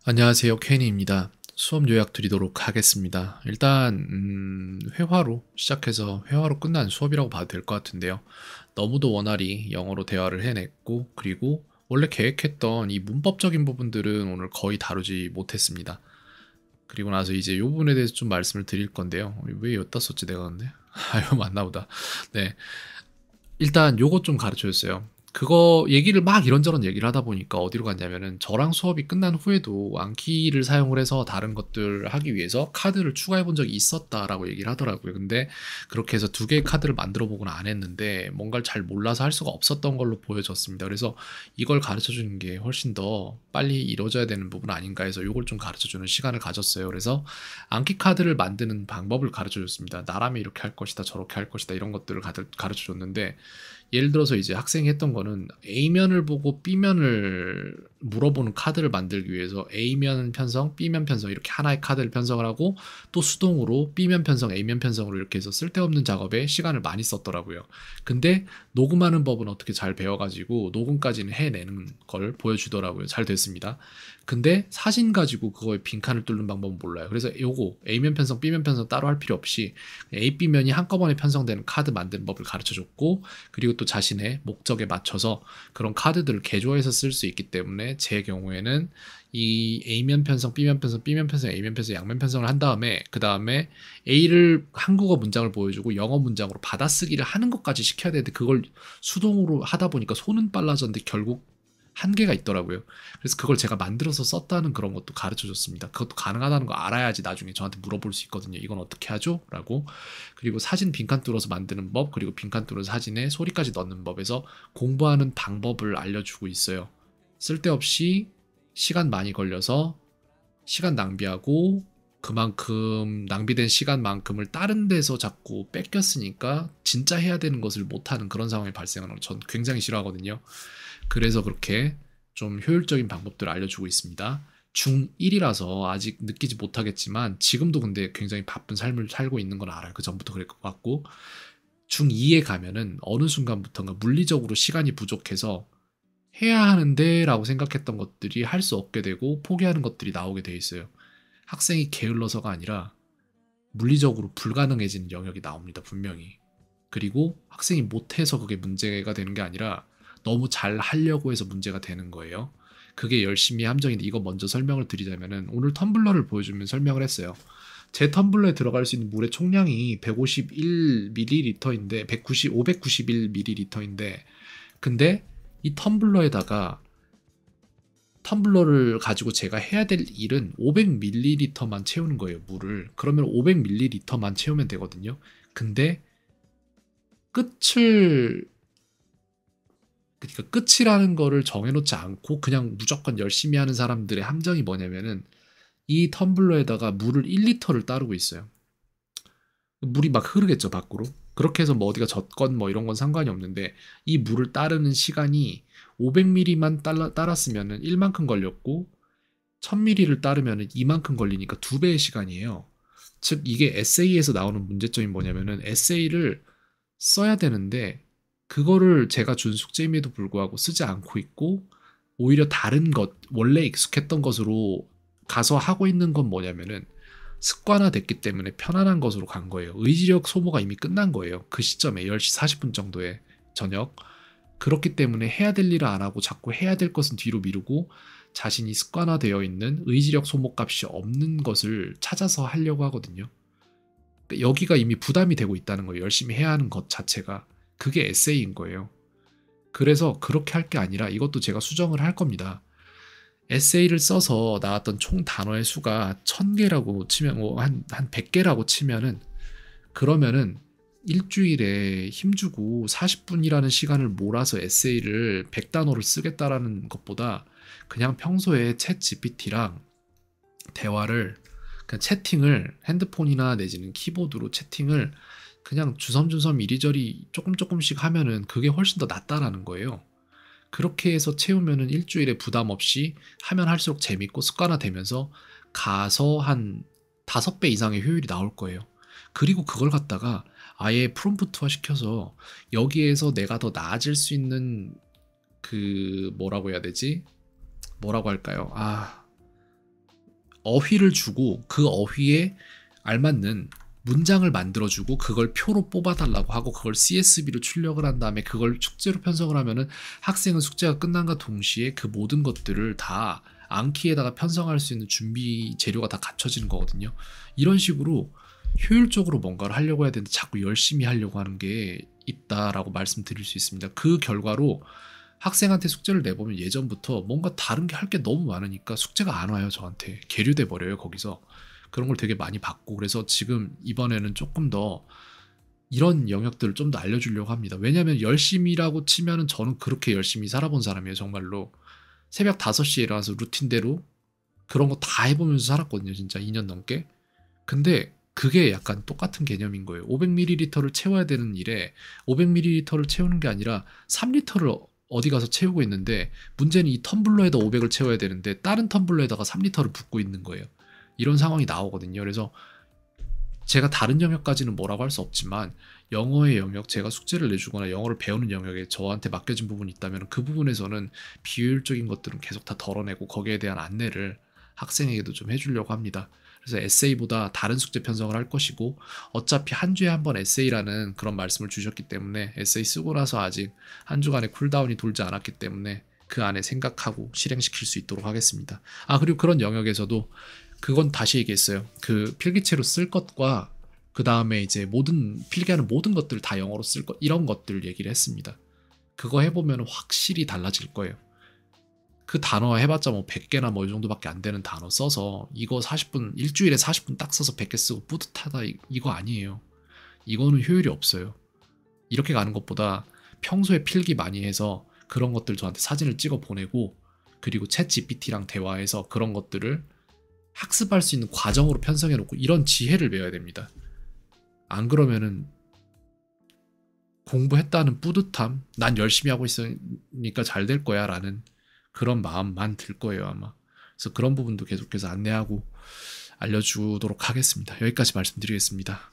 안녕하세요. 케니입니다. 수업 요약 드리도록 하겠습니다. 일단 회화로 시작해서 회화로 끝난 수업이라고 봐도 될 것 같은데요. 너무도 원활히 영어로 대화를 해냈고, 그리고 원래 계획했던 이 문법적인 부분들은 오늘 거의 다루지 못했습니다. 그리고 나서 이제 이 부분에 대해서 좀 말씀을 드릴 건데요. 왜 여기다 썼지 내가 근데? 아, 이거 맞나 보다. 네. 일단 요것 좀 가르쳐 줬어요. 그거 얘기를 막 이런저런 얘기를 하다 보니까 어디로 갔냐면은 저랑 수업이 끝난 후에도 암키를 사용을 해서 다른 것들을 하기 위해서 카드를 추가해 본 적이 있었다라고 얘기를 하더라고요. 근데 그렇게 해서 두 개의 카드를 만들어 보고는 안 했는데 뭔가를 잘 몰라서 할 수가 없었던 걸로 보여졌습니다. 그래서 이걸 가르쳐 주는 게 훨씬 더 빨리 이루어져야 되는 부분 아닌가 해서 요걸 좀 가르쳐 주는 시간을 가졌어요. 그래서 암키 카드를 만드는 방법을 가르쳐 줬습니다. 나라면 이렇게 할 것이다, 저렇게 할 것이다 이런 것들을 가르쳐 줬는데, 예를 들어서 이제 학생이 했던 거는 A면을 보고 B면을 물어보는 카드를 만들기 위해서 A면 편성, B면 편성 이렇게 하나의 카드를 편성을 하고, 또 수동으로 B면 편성, A면 편성으로 이렇게 해서 쓸데없는 작업에 시간을 많이 썼더라고요. 근데 녹음하는 법은 어떻게 잘 배워가지고 녹음까지는 해내는 걸 보여주더라고요. 잘 됐습니다. 근데 사진 가지고 그거에 빈칸을 뚫는 방법은 몰라요. 그래서 요거 A면 편성, B면 편성 따로 할 필요 없이 A, B면이 한꺼번에 편성되는 카드 만드는 법을 가르쳐줬고, 그리고 또 자신의 목적에 맞춰서 그런 카드들을 개조해서 쓸 수 있기 때문에 제 경우에는 이 A면 편성, B면 편성, B면 편성, A면 편성, 양면 편성을 한 다음에 그 다음에 A를 한국어 문장을 보여주고 영어 문장으로 받아쓰기를 하는 것까지 시켜야 되는데, 그걸 수동으로 하다 보니까 손은 빨라졌는데 결국 한계가 있더라고요. 그래서 그걸 제가 만들어서 썼다는 그런 것도 가르쳐 줬습니다. 그것도 가능하다는 거 알아야지 나중에 저한테 물어볼 수 있거든요. 이건 어떻게 하죠? 라고. 그리고 사진 빈칸 뚫어서 만드는 법, 그리고 빈칸 뚫어서 사진에 소리까지 넣는 법에서 공부하는 방법을 알려주고 있어요. 쓸데없이 시간 많이 걸려서 시간 낭비하고, 그만큼 낭비된 시간만큼을 다른 데서 자꾸 뺏겼으니까 진짜 해야 되는 것을 못하는 그런 상황이 발생하는 걸 전 굉장히 싫어하거든요. 그래서 그렇게 좀 효율적인 방법들을 알려주고 있습니다. 중1이라서 아직 느끼지 못하겠지만 지금도 근데 굉장히 바쁜 삶을 살고 있는 건 알아요. 그 전부터 그럴 것 같고, 중2에 가면은 어느 순간부터인가 물리적으로 시간이 부족해서 해야 하는데 라고 생각했던 것들이 할 수 없게 되고 포기하는 것들이 나오게 돼 있어요. 학생이 게을러서가 아니라 물리적으로 불가능해지는 영역이 나옵니다, 분명히. 그리고 학생이 못해서 그게 문제가 되는 게 아니라 너무 잘 하려고 해서 문제가 되는 거예요. 그게 열심히 함정인데, 이거 먼저 설명을 드리자면은 오늘 텀블러를 보여주면 설명을 했어요. 제 텀블러에 들어갈 수 있는 물의 총량이 151ml인데 591ml인데, 근데 이 텀블러를 가지고 제가 해야 될 일은 500ml만 채우는 거예요, 물을. 그러면 500ml만 채우면 되거든요. 근데 끝을 그러니까 끝이라는 거를 정해놓지 않고 그냥 무조건 열심히 하는 사람들의 함정이 뭐냐면은, 이 텀블러에다가 물을 1리터를 따르고 있어요. 물이 막 흐르겠죠, 밖으로. 그렇게 해서 뭐 어디가 젖건 뭐 이런 건 상관이 없는데, 이 물을 따르는 시간이 500ml만 따랐으면은 1만큼 걸렸고, 1000ml를 따르면은 2만큼 걸리니까 두 배의 시간이에요. 즉 이게 에세이에서 나오는 문제점이 뭐냐면은, 에세이를 써야 되는데 그거를 제가 준 숙제임에도 불구하고 쓰지 않고 있고, 오히려 다른 것, 원래 익숙했던 것으로 가서 하고 있는 건 뭐냐면은 습관화됐기 때문에 편안한 것으로 간 거예요. 의지력 소모가 이미 끝난 거예요. 그 시점에 10시 40분 정도에 저녁. 그렇기 때문에 해야 될 일을 안 하고 자꾸 해야 될 것은 뒤로 미루고, 자신이 습관화되어 있는 의지력 소모 값이 없는 것을 찾아서 하려고 하거든요. 그러니까 여기가 이미 부담이 되고 있다는 거예요. 열심히 해야 하는 것 자체가. 그게 에세이인 거예요. 그래서 그렇게 할 게 아니라 이것도 제가 수정을 할 겁니다. 에세이를 써서 나왔던 총 단어의 수가 1000개라고 치면, 한 100개라고 치면은, 그러면은 일주일에 힘주고 40분이라는 시간을 몰아서 에세이를 100단어를 쓰겠다라는 것보다 그냥 평소에 챗 GPT랑 대화를, 그냥 채팅을 핸드폰이나 내지는 키보드로 채팅을 그냥 주섬주섬 이리저리 조금 조금씩 하면은 그게 훨씬 더 낫다라는 거예요. 그렇게 해서 채우면은 일주일에 부담 없이 하면 할수록 재밌고 습관화되면서 가서 한 5배 이상의 효율이 나올 거예요. 그리고 그걸 갖다가 아예 프롬프트화 시켜서 여기에서 내가 더 나아질 수 있는, 그 뭐라고 해야 되지? 뭐라고 할까요? 어휘를 주고 그 어휘에 알맞는 문장을 만들어주고 그걸 표로 뽑아달라고 하고 그걸 CSV로 출력을 한 다음에 그걸 숙제로 편성을 하면은 학생은 숙제가 끝난과 동시에 그 모든 것들을 다 암키에다가 편성할 수 있는 준비 재료가 다 갖춰지는 거거든요. 이런 식으로 효율적으로 뭔가를 하려고 해야 되는데 자꾸 열심히 하려고 하는 게 있다라고 말씀드릴 수 있습니다. 그 결과로 학생한테 숙제를 내보면 예전부터 뭔가 다른 게 할 게 너무 많으니까 숙제가 안 와요. 저한테 계류돼 버려요. 거기서 그런 걸 되게 많이 받고, 그래서 지금 이번에는 조금 더 이런 영역들을 좀 더 알려주려고 합니다. 왜냐하면 열심히라고 치면은 저는 그렇게 열심히 살아본 사람이에요. 정말로 새벽 5시에 일어나서 루틴대로 그런 거 다 해보면서 살았거든요. 진짜 2년 넘게. 근데 그게 약간 똑같은 개념인 거예요. 500ml를 채워야 되는 일에 500ml를 채우는 게 아니라 3리터를 어디 가서 채우고 있는데, 문제는 이 텀블러에다 500을 채워야 되는데 다른 텀블러에다가 3리터를 붓고 있는 거예요. 이런 상황이 나오거든요. 그래서 제가 다른 영역까지는 뭐라고 할 수 없지만 영어의 영역, 제가 숙제를 내주거나 영어를 배우는 영역에 저한테 맡겨진 부분이 있다면 그 부분에서는 비효율적인 것들은 계속 다 덜어내고 거기에 대한 안내를 학생에게도 좀 해주려고 합니다. 그래서 에세이보다 다른 숙제 편성을 할 것이고, 어차피 한 주에 한 번 에세이라는 그런 말씀을 주셨기 때문에 에세이 쓰고 나서 아직 한 주간의 쿨다운이 돌지 않았기 때문에 그 안에 생각하고 실행시킬 수 있도록 하겠습니다. 그리고 그런 영역에서도 그건 다시 얘기했어요. 그 필기체로 쓸 것과 그 다음에 이제 모든 필기하는 모든 것들 다 영어로 쓸 것, 이런 것들 얘기를 했습니다. 그거 해보면 확실히 달라질 거예요. 그 단어 해봤자 뭐 100개나 뭐 이 정도밖에 안 되는 단어 써서 이거 40분, 일주일에 40분 딱 써서 100개 쓰고 뿌듯하다, 이거 아니에요. 이거는 효율이 없어요. 이렇게 가는 것보다 평소에 필기 많이 해서 그런 것들 저한테 사진을 찍어 보내고, 그리고 챗 GPT랑 대화해서 그런 것들을 학습할 수 있는 과정으로 편성해 놓고 이런 지혜를 배워야 됩니다. 안 그러면은 공부했다는 뿌듯함, 난 열심히 하고 있으니까 잘 될 거야 라는 그런 마음만 들 거예요, 아마. 그래서 그런 부분도 계속해서 안내하고 알려주도록 하겠습니다. 여기까지 말씀드리겠습니다.